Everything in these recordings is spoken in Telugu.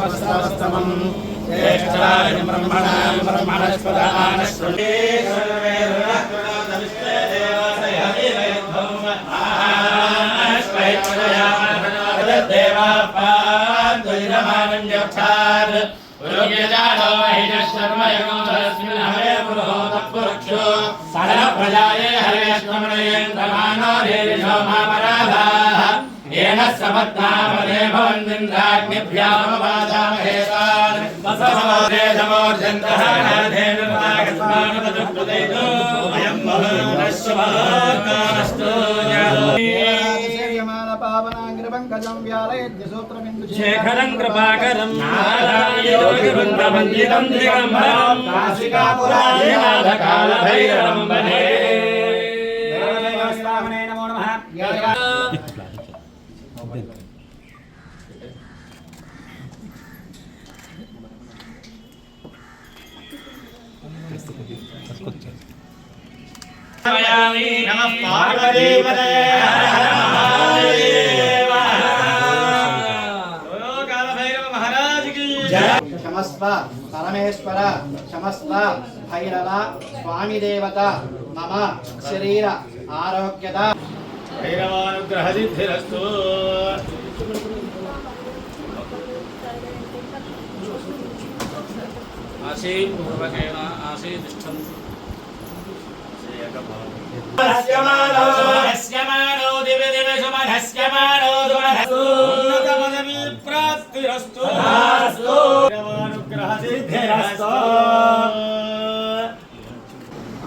उपस्तमम् ज्येष्ठाय ब्रह्मणां ब्रह्मणस्पदानश्रुते प्रजाये हरेश्वमणयेन्द्रमानो देविशो मामराधाः येन समत्नामदे भवन्दिन्द्राग्निभ्यामवादामहेतान् वसवोदेशमोर्जन्तः नाधेनुर्नागस्मानपदुष्टुदेतो अयं बहुनश्वभाकास्तु पावनाग्रपङ्कजं व्यालयद्यसूत्रमिन्दु शेखरं कृपाकरं नारायणयोगिवृन्दवन्दितं दिगम्बरं काशिकापुरादिनाथकालभैरवं वन्दे नमो नमः। नमः पार्वतीपते क्षमस्व परमेश्वर क्षमस्व भैरव स्वामी देवता मम शरीर आरोग्यता भैरवानुग्रह सिद्धिरस्तु आसीपूर्वकेण आसीतिष्ठन् हस्यमानो दिवे दिवे सुमनस्यमानो उन्नतपदवी प्राप्तिरस्तु भैरवानुग्रह सिद्धिरस्तु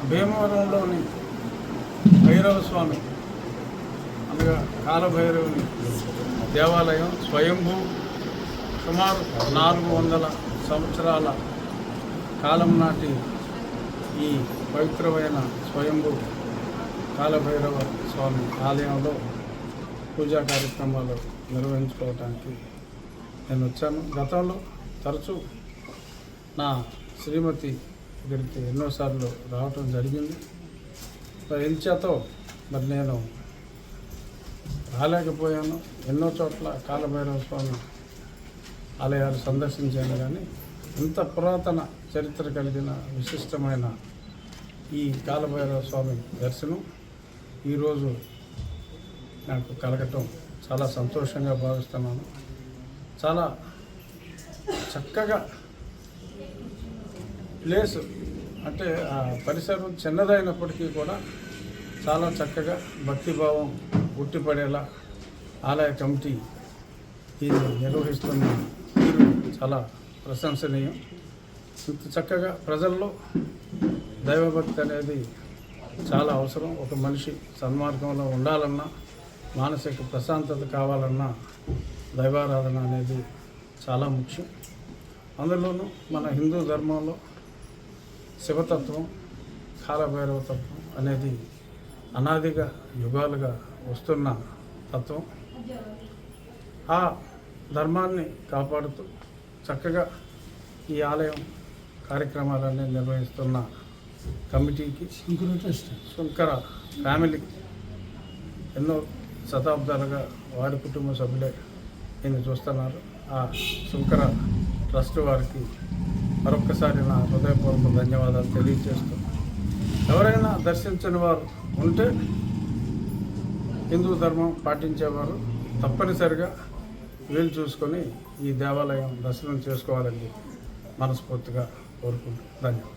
భీమవరంలోని భైరవ స్వామి అనగా కాలభైరవుని దేవాలయం స్వయంభూ సుమారు 400 సంవత్సరాల కాలం నాటి ఈ పవిత్రమైన స్వయంభూ కాలభైరవ స్వామి ఆలయంలో పూజా కార్యక్రమాలు నిర్వహించుకోవడానికి నేను వచ్చాను. గతంలో తరచూ నా శ్రీమతి ఇక్కడికి ఎన్నోసార్లు రావటం జరిగింది. ఎంచేతో మరి నేను రాలేకపోయాను. ఎన్నో చోట్ల కాలభైరవ స్వామి ఆలయాలు సందర్శించాను, కానీ ఇంత పురాతన చరిత్ర కలిగిన విశిష్టమైన ఈ కాలభైరవ స్వామి దర్శనం ఈరోజు నాకు కలగటం చాలా సంతోషంగా భావిస్తున్నాను. చాలా చక్కగా ప్లేస్ అంటే ఆ పరిసరం చిన్నదైనప్పటికీ కూడా చాలా చక్కగా భక్తిభావం ఉట్టిపడేలా ఆలయ కమిటీ దీన్ని నిర్వహిస్తున్న తీరు చాలా ప్రశంసనీయం. ఇంత చక్కగా ప్రజల్లో దైవభక్తి అనేది చాలా అవసరం. ఒక మనిషి సన్మార్గంలో ఉండాలన్నా, మానసిక ప్రశాంతత కావాలన్నా దైవారాధన అనేది చాలా ముఖ్యం. అందులోనూ మన హిందూ ధర్మంలో శివతత్వం, కాలభైరవ తత్వం అనేది అనాదిగా యుగాలుగా వస్తున్న తత్వం. ఆ ధర్మాన్ని కాపాడుతూ చక్కగా ఈ ఆలయం కార్యక్రమాలన్నీ నిర్వహిస్తున్న కమిటీకి, శంకర ఫ్యామిలీ ఎన్నో శతాబ్దాలుగా వారి కుటుంబ సభ్యులే దీన్ని చూస్తున్నారు. ఆ శంకర ట్రస్ట్ వారికి మరొక్కసారి నా హృదయపూర్వక ధన్యవాదాలు తెలియజేస్తూ, ఎవరైనా దర్శించని వారు ఉంటే హిందూ ధర్మం పాటించేవారు తప్పనిసరిగా వీలు చూసుకొని ఈ దేవాలయం దర్శనం చేసుకోవాలని మనస్ఫూర్తిగా కోరుకుంటూ ధన్యవాదాలు.